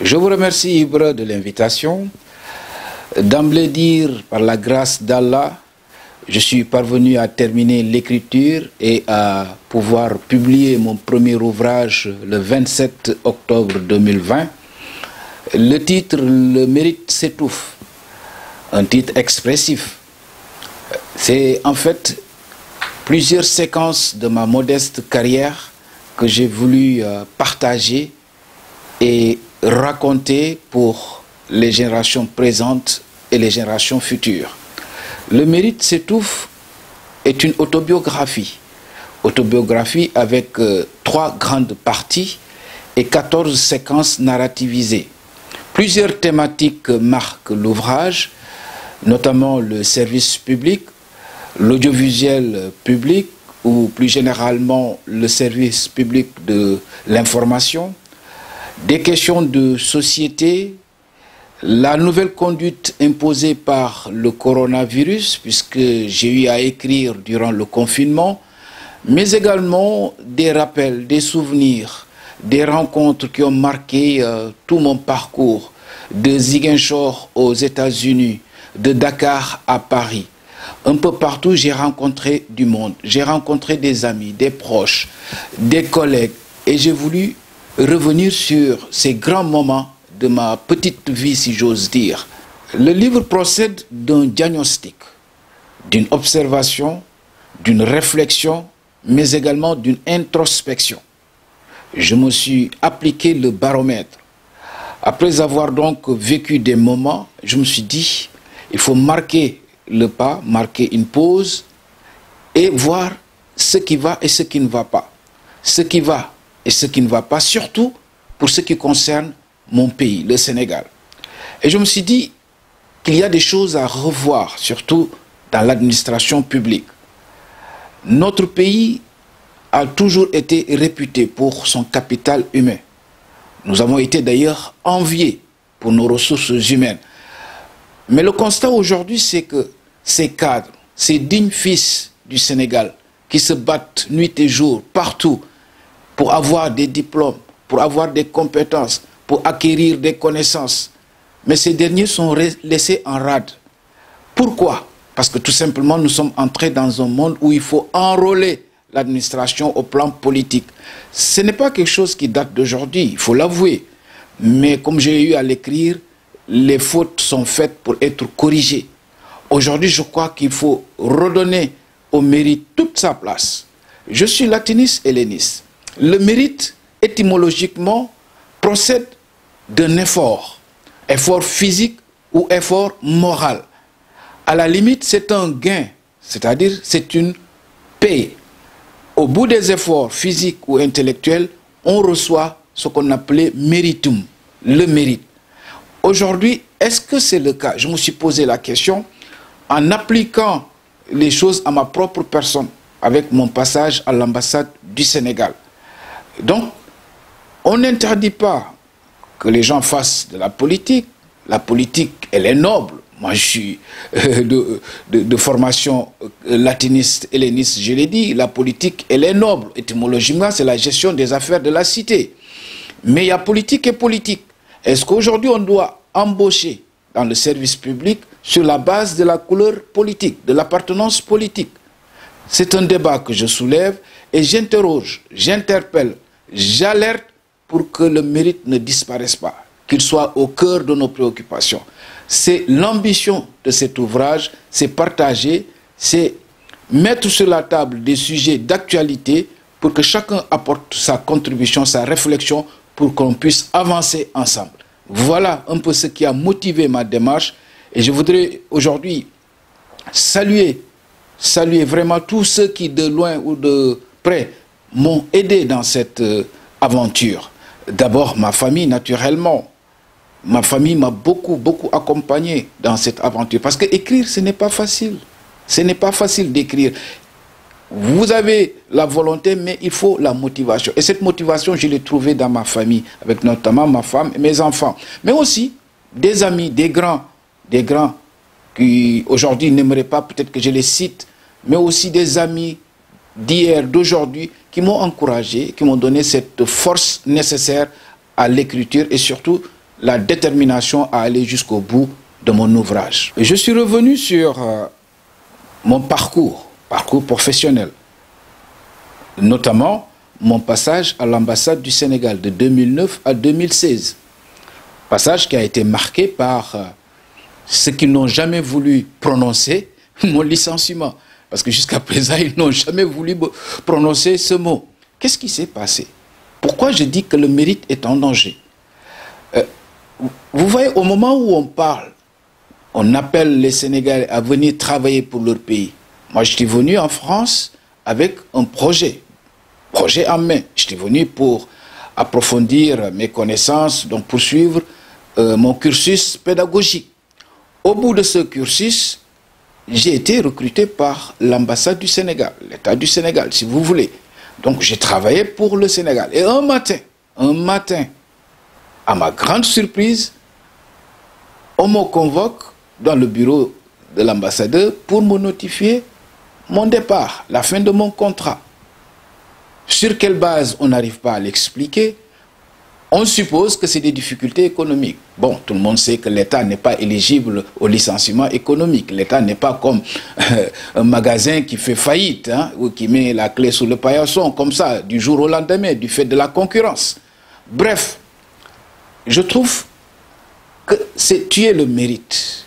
Je vous remercie, Ibra, de l'invitation. D'emblée dire, par la grâce d'Allah, je suis parvenu à terminer l'écriture et à pouvoir publier mon premier ouvrage le 27 octobre 2020. Le titre « Le mérite s'étouffe », un titre expressif. C'est en fait plusieurs séquences de ma modeste carrière que j'ai voulu partager et raconter pour les générations présentes et les générations futures. Le mérite s'étouffe est une autobiographie. Autobiographie avec 3 grandes parties et 14 séquences narrativisées. Plusieurs thématiques marquent l'ouvrage, notamment le service public, l'audiovisuel public ou plus généralement le service public de l'information, des questions de société, la nouvelle conduite imposée par le coronavirus, puisque j'ai eu à écrire durant le confinement, mais également des rappels, des souvenirs, des rencontres qui ont marqué tout mon parcours, de Ziguinchor aux États-Unis, de Dakar à Paris. Un peu partout, j'ai rencontré du monde, j'ai rencontré des amis, des proches, des collègues, et j'ai voulu revenir sur ces grands moments de ma petite vie, si j'ose dire. Le livre procède d'un diagnostic, d'une observation, d'une réflexion, mais également d'une introspection. Je me suis appliqué le baromètre. Après avoir donc vécu des moments, je me suis dit, il faut marquer le pas, marquer une pause et voir ce qui va et ce qui ne va pas. Ce qui va et ce qui ne va pas, surtout pour ce qui concerne mon pays, le Sénégal. Et je me suis dit qu'il y a des choses à revoir, surtout dans l'administration publique. Notre pays a toujours été réputé pour son capital humain. Nous avons été d'ailleurs enviés pour nos ressources humaines. Mais le constat aujourd'hui, c'est que ces cadres, ces dignes fils du Sénégal, qui se battent nuit et jour, partout, pour avoir des diplômes, pour avoir des compétences, pour acquérir des connaissances. Mais ces derniers sont laissés en rade. Pourquoi? Parce que tout simplement, nous sommes entrés dans un monde où il faut enrôler l'administration au plan politique. Ce n'est pas quelque chose qui date d'aujourd'hui, il faut l'avouer. Mais comme j'ai eu à l'écrire, les fautes sont faites pour être corrigées. Aujourd'hui, je crois qu'il faut redonner au mérite toute sa place. Je suis latiniste helléniste. Le mérite, étymologiquement, procède d'un effort physique ou effort moral. À la limite, c'est un gain, c'est-à-dire c'est une paix. Au bout des efforts physiques ou intellectuels, on reçoit ce qu'on appelait méritum, le mérite. Aujourd'hui, est-ce que c'est le cas? Je me suis posé la question en appliquant les choses à ma propre personne avec mon passage à l'ambassade du Sénégal. Donc, on n'interdit pas que les gens fassent de la politique. La politique, elle est noble. Moi, je suis de formation latiniste, helléniste, je l'ai dit. La politique, elle est noble. Étymologiquement, c'est la gestion des affaires de la cité. Mais il y a politique et politique. Est-ce qu'aujourd'hui, on doit embaucher dans le service public sur la base de la couleur politique, de l'appartenance politique? C'est un débat que je soulève et j'interroge, j'interpelle, j'alerte pour que le mérite ne disparaisse pas, qu'il soit au cœur de nos préoccupations. C'est l'ambition de cet ouvrage, c'est partager, c'est mettre sur la table des sujets d'actualité pour que chacun apporte sa contribution, sa réflexion pour qu'on puisse avancer ensemble. Voilà un peu ce qui a motivé ma démarche et je voudrais aujourd'hui saluer vraiment tous ceux qui de loin ou de près m'ont aidé dans cette aventure. D'abord ma famille naturellement. Ma famille m'a beaucoup accompagné dans cette aventure. Parce que écrire, ce n'est pas facile. Ce n'est pas facile d'écrire. Vous avez la volonté, mais il faut la motivation. Et cette motivation, je l'ai trouvée dans ma famille, avec notamment ma femme et mes enfants. Mais aussi des amis, des grands qui aujourd'hui n'aimeraient pas peut-être que je les cite, mais aussi des amis d'hier, d'aujourd'hui, qui m'ont encouragé, qui m'ont donné cette force nécessaire à l'écriture et surtout la détermination à aller jusqu'au bout de mon ouvrage. Et je suis revenu sur mon parcours professionnel, notamment mon passage à l'ambassade du Sénégal de 2009 à 2016. Passage qui a été marqué par ceux qui n'ont jamais voulu prononcer mon licenciement. Parce que jusqu'à présent, ils n'ont jamais voulu prononcer ce mot. Qu'est-ce qui s'est passé? Pourquoi je dis que le mérite est en danger? Vous voyez, au moment où on parle, on appelle les Sénégalais à venir travailler pour leur pays. Moi, je suis venu en France avec un projet en main. Je suis venu pour approfondir mes connaissances, donc poursuivre mon cursus pédagogique. Au bout de ce cursus, j'ai été recruté par l'ambassade du Sénégal, l'État du Sénégal, si vous voulez. Donc, j'ai travaillé pour le Sénégal. Et un matin, à ma grande surprise, on me convoque dans le bureau de l'ambassadeur pour me notifier mon départ, la fin de mon contrat. Sur quelle base, on n'arrive pas à l'expliquer. On suppose que c'est des difficultés économiques. Bon, tout le monde sait que l'État n'est pas éligible au licenciement économique. L'État n'est pas comme un magasin qui fait faillite, hein, ou qui met la clé sous le paillasson, comme ça, du jour au lendemain, du fait de la concurrence. Bref, je trouve que c'est tuer le mérite.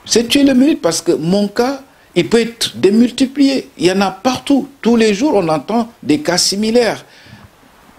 C'est tuer le mérite parce que mon cas, il peut être démultiplié. Il y en a partout. Tous les jours, on entend des cas similaires.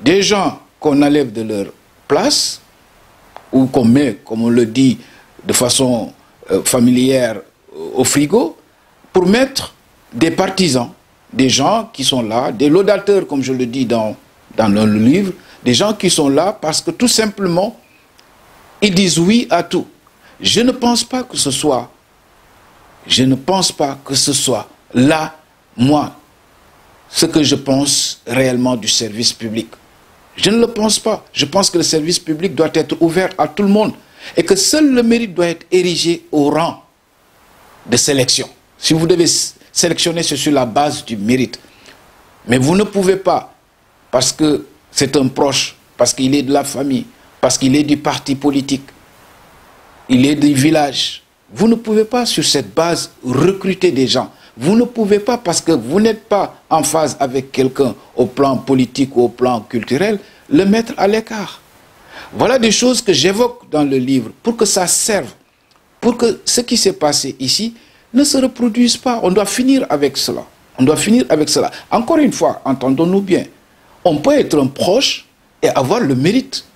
Des gens qu'on enlève de leur place, ou qu'on met, comme on le dit, de façon familière au frigo, pour mettre des partisans, des gens qui sont là, des laudateurs, comme je le dis dans le livre, des gens qui sont là parce que tout simplement, ils disent oui à tout. Je ne pense pas que ce soit là, moi, ce que je pense réellement du service public. Je ne le pense pas. Je pense que le service public doit être ouvert à tout le monde et que seul le mérite doit être érigé au rang de sélection. Si vous devez sélectionner, c'est sur la base du mérite. Mais vous ne pouvez pas, parce que c'est un proche, parce qu'il est de la famille, parce qu'il est du parti politique, il est du village. Vous ne pouvez pas, sur cette base, recruter des gens. Vous ne pouvez pas, parce que vous n'êtes pas en phase avec quelqu'un au plan politique ou au plan culturel, le mettre à l'écart. Voilà des choses que j'évoque dans le livre pour que ça serve, pour que ce qui s'est passé ici ne se reproduise pas. On doit finir avec cela. On doit finir avec cela. Encore une fois, entendons-nous bien, on peut être un proche et avoir le mérite.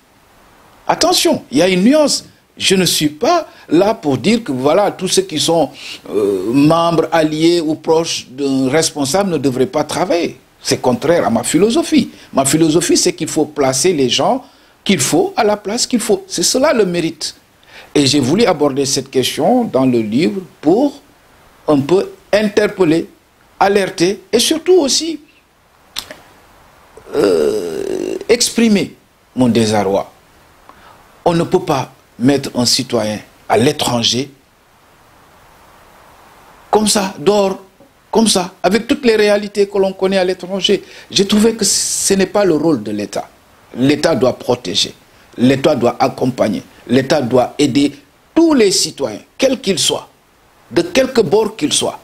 Attention, il y a une nuance. Je ne suis pas là pour dire que voilà, tous ceux qui sont membres, alliés ou proches d'un responsable ne devraient pas travailler. C'est contraire à ma philosophie. Ma philosophie, c'est qu'il faut placer les gens qu'il faut à la place qu'il faut. C'est cela le mérite. Et j'ai voulu aborder cette question dans le livre pour un peu interpeller, alerter et surtout aussi exprimer mon désarroi. On ne peut pas mettre un citoyen à l'étranger comme ça, dehors, comme ça, avec toutes les réalités que l'on connaît à l'étranger. J'ai trouvé que ce n'est pas le rôle de l'État. L'État doit protéger, l'État doit accompagner, l'État doit aider tous les citoyens, quels qu'ils soient, de quelque bord qu'ils soient.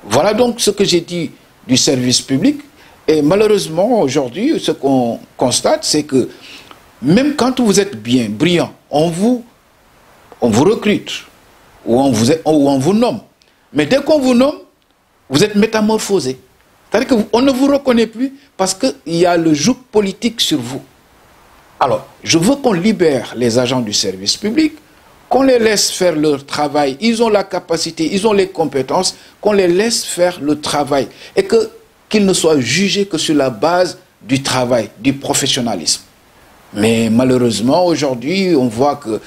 Voilà donc ce que j'ai dit du service public. Et malheureusement, aujourd'hui, ce qu'on constate, c'est que même quand vous êtes bien, brillant, on vous recrute, ou on vous nomme. Mais dès qu'on vous nomme, vous êtes métamorphosé. C'est-à-dire qu'on ne vous reconnaît plus parce qu'il y a le joug politique sur vous. Alors, je veux qu'on libère les agents du service public, qu'on les laisse faire leur travail. Ils ont la capacité, ils ont les compétences, qu'on les laisse faire le travail. Et qu'ils ne soient jugés que sur la base du travail, du professionnalisme. Mais malheureusement, aujourd'hui, on voit que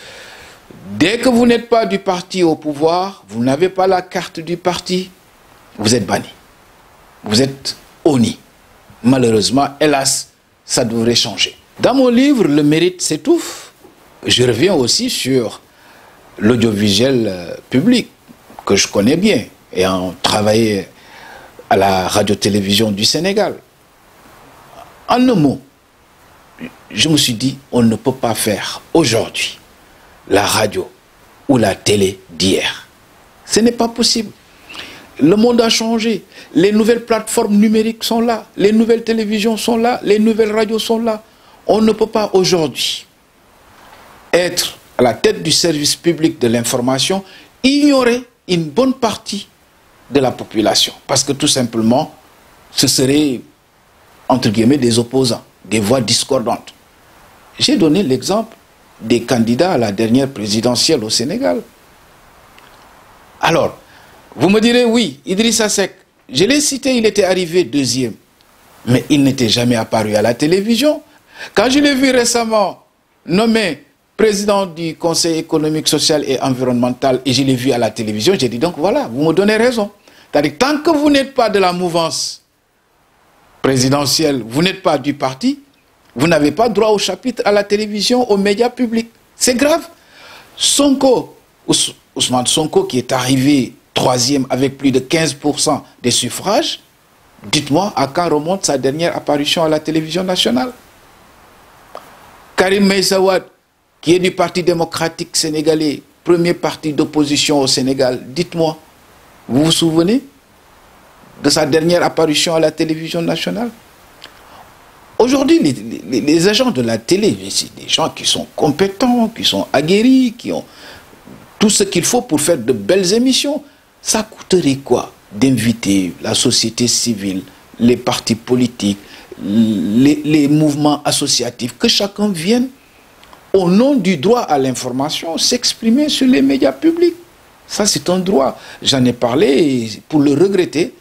dès que vous n'êtes pas du parti au pouvoir, vous n'avez pas la carte du parti, vous êtes banni. Vous êtes honni. Malheureusement, hélas, ça devrait changer. Dans mon livre, Le mérite s'étouffe, je reviens aussi sur l'audiovisuel public, que je connais bien, ayant travaillé à la radio-télévision du Sénégal. En un mot, je me suis dit, on ne peut pas faire aujourd'hui la radio ou la télé d'hier. Ce n'est pas possible. Le monde a changé. Les nouvelles plateformes numériques sont là. Les nouvelles télévisions sont là. Les nouvelles radios sont là. On ne peut pas aujourd'hui être à la tête du service public de l'information, ignorer une bonne partie de la population. Parce que tout simplement, ce serait, entre guillemets, des opposants, des voix discordantes. J'ai donné l'exemple des candidats à la dernière présidentielle au Sénégal. Alors, vous me direz, oui, Idrissa Seck, je l'ai cité, il était arrivé deuxième, mais il n'était jamais apparu à la télévision. Quand je l'ai vu récemment nommé président du Conseil économique, social et environnemental, et je l'ai vu à la télévision, j'ai dit donc voilà, vous me donnez raison. C'est-à-dire, tant que vous n'êtes pas de la mouvance présidentielle, vous n'êtes pas du parti, vous n'avez pas droit au chapitre à la télévision, aux médias publics. C'est grave. Sonko, Ousmane Sonko, qui est arrivé troisième avec plus de 15% des suffrages, dites-moi à quand remonte sa dernière apparition à la télévision nationale. Karim Meïssa Wade, qui est du Parti démocratique sénégalais, premier parti d'opposition au Sénégal, dites-moi, vous vous souvenez de sa dernière apparition à la télévision nationale? Aujourd'hui, les agents de la télé, c'est des gens qui sont compétents, qui sont aguerris, qui ont tout ce qu'il faut pour faire de belles émissions. Ça coûterait quoi d'inviter la société civile, les partis politiques, les mouvements associatifs, que chacun vienne, au nom du droit à l'information, s'exprimer sur les médias publics? Ça, c'est un droit. J'en ai parlé pour le regretter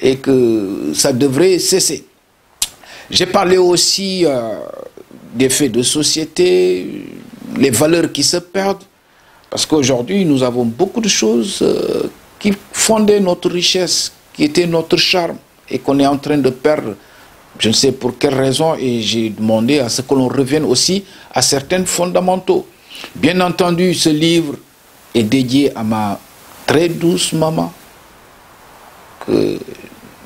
et que ça devrait cesser. J'ai parlé aussi des faits de société, les valeurs qui se perdent, parce qu'aujourd'hui, nous avons beaucoup de choses qui fondaient notre richesse, qui étaient notre charme, et qu'on est en train de perdre. Je ne sais pour quelle raison, et j'ai demandé à ce que l'on revienne aussi à certains fondamentaux. Bien entendu, ce livre est dédié à ma très douce maman, que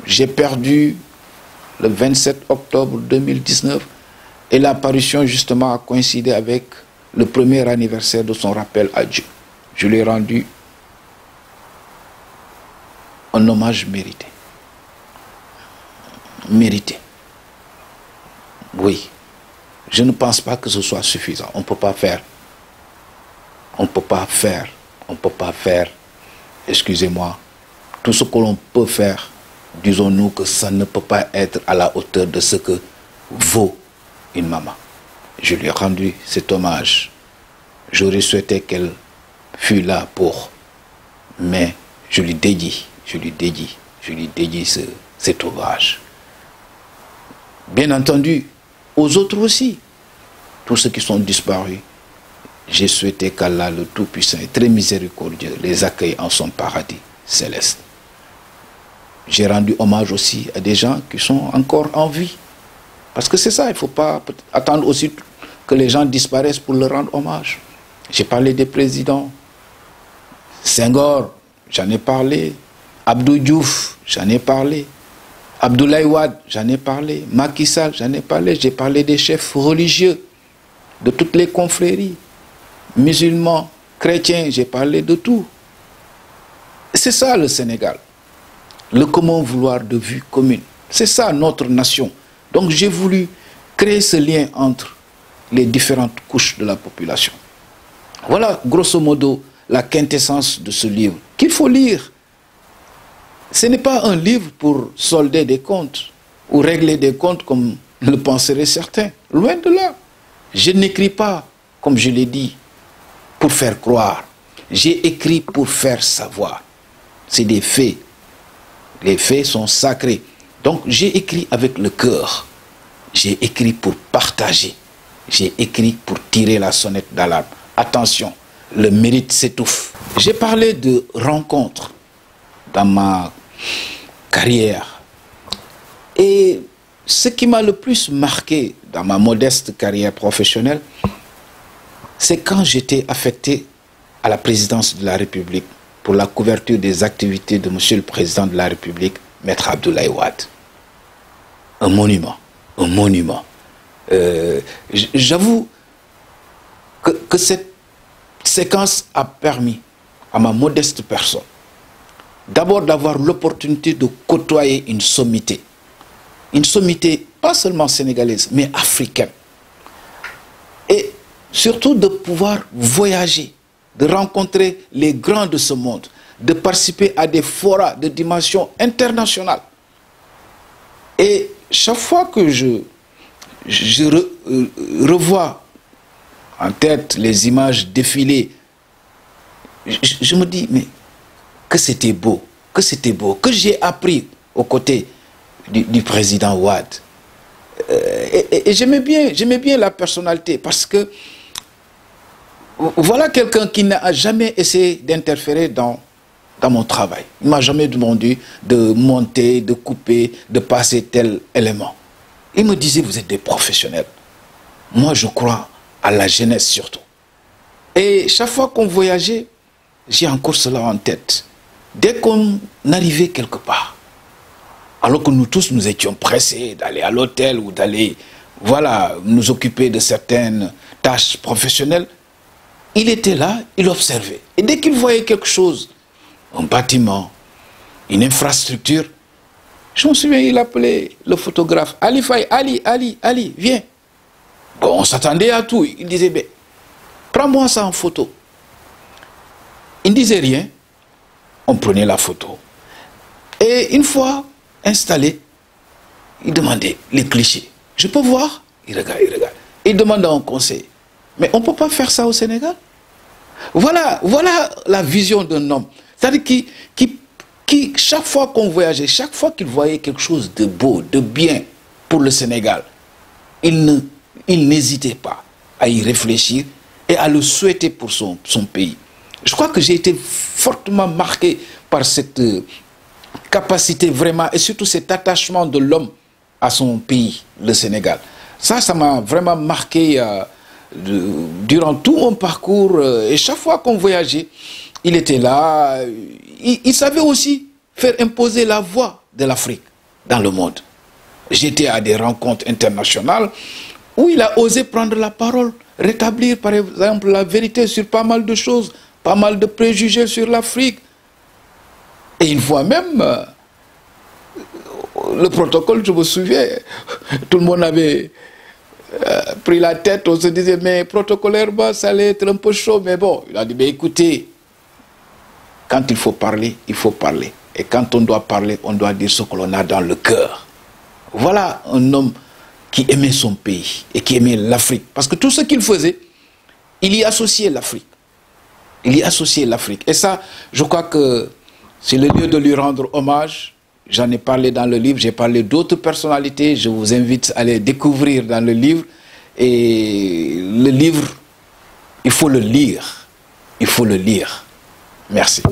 j'ai perdue le 27 octobre 2019, et l'apparition justement a coïncidé avec le premier anniversaire de son rappel à Dieu. Je lui ai rendu un hommage mérité. Mérité. Oui. Je ne pense pas que ce soit suffisant. On ne peut pas faire. On ne peut pas faire. On ne peut pas faire. Excusez-moi. Tout ce que l'on peut faire, disons-nous que ça ne peut pas être à la hauteur de ce que vaut une maman. Je lui ai rendu cet hommage. J'aurais souhaité qu'elle fût là pour, mais je lui dédie cet ouvrage. Bien entendu, aux autres aussi, tous ceux qui sont disparus, j'ai souhaité qu'Allah le Tout-Puissant et très miséricordieux les accueille en son paradis céleste. J'ai rendu hommage aussi à des gens qui sont encore en vie. Parce que c'est ça, il ne faut pas attendre aussi que les gens disparaissent pour leur rendre hommage. J'ai parlé des présidents. Senghor, j'en ai parlé. Abdou Diouf, j'en ai parlé. Abdoulaye Wade, j'en ai parlé. Macky Sall, j'en ai parlé. J'ai parlé des chefs religieux, de toutes les confréries. Musulmans, chrétiens, j'ai parlé de tout. C'est ça le Sénégal. Le commun vouloir de vue commune. C'est ça notre nation. Donc j'ai voulu créer ce lien entre les différentes couches de la population. Voilà grosso modo la quintessence de ce livre qu'il faut lire. Ce n'est pas un livre pour solder des comptes ou régler des comptes comme le penseraient certains. Loin de là. Je n'écris pas, comme je l'ai dit, pour faire croire. J'ai écrit pour faire savoir. C'est des faits. Les faits sont sacrés. Donc j'ai écrit avec le cœur. J'ai écrit pour partager. J'ai écrit pour tirer la sonnette d'alarme. Attention, le mérite s'étouffe. J'ai parlé de rencontres dans ma carrière. Et ce qui m'a le plus marqué dans ma modeste carrière professionnelle, c'est quand j'étais affecté à la présidence de la République pour la couverture des activités de Monsieur le Président de la République, Maître Abdoulaye Wade. Un monument, un monument. J'avoue que cette séquence a permis à ma modeste personne d'abord d'avoir l'opportunité de côtoyer une sommité pas seulement sénégalaise, mais africaine. Et surtout de pouvoir voyager, de rencontrer les grands de ce monde, de participer à des forats de dimension internationale. Et chaque fois que je revois en tête les images défilées, je me dis, mais que c'était beau, que j'ai appris aux côtés du président Wade. Et j'aimais bien la personnalité, parce que voilà quelqu'un qui n'a jamais essayé d'interférer dans mon travail. Il ne m'a jamais demandé de monter, de couper, de passer tel élément. Il me disait, vous êtes des professionnels. Moi, je crois à la jeunesse surtout. Et chaque fois qu'on voyageait, j'ai encore cela en tête. Dès qu'on arrivait quelque part, alors que nous tous, nous étions pressés d'aller à l'hôtel ou d'aller, voilà, nous occuper de certaines tâches professionnelles, il était là, il observait. Et dès qu'il voyait quelque chose, un bâtiment, une infrastructure, je me souviens, il appelait le photographe, Ali Faye, Ali, viens. Bon, on s'attendait à tout. Il disait, ben, prends-moi ça en photo. Il ne disait rien, on prenait la photo. Et une fois installé, il demandait les clichés. Je peux voir? Il regarde. Il demande un conseil. Mais on ne peut pas faire ça au Sénégal. Voilà la vision d'un homme. C'est-à-dire qui, chaque fois qu'on voyageait, chaque fois qu'il voyait quelque chose de beau, de bien pour le Sénégal, il n'hésitait pas à y réfléchir et à le souhaiter pour son pays. Je crois que j'ai été fortement marqué par cette capacité vraiment, et surtout cet attachement de l'homme à son pays, le Sénégal. Ça m'a vraiment marqué durant tout mon parcours. Et chaque fois qu'on voyageait, il était là. Il savait aussi faire imposer la voix de l'Afrique dans le monde. J'étais à des rencontres internationales où il a osé prendre la parole, rétablir par exemple la vérité sur pas mal de choses, pas mal de préjugés sur l'Afrique. Et une fois même, le protocole, je me souviens, tout le monde avait pris la tête, on se disait, mais protocolairement, ça allait être un peu chaud, mais bon, il a dit, mais écoutez, quand il faut parler, il faut parler. Et quand on doit parler, on doit dire ce que l'on a dans le cœur. Voilà un homme qui aimait son pays et qui aimait l'Afrique. Parce que tout ce qu'il faisait, il y associait l'Afrique. Il y associait l'Afrique. Et ça, je crois que c'est le lieu de lui rendre hommage. J'en ai parlé dans le livre, j'ai parlé d'autres personnalités. Je vous invite à les découvrir dans le livre. Et le livre, il faut le lire. Il faut le lire. Merci.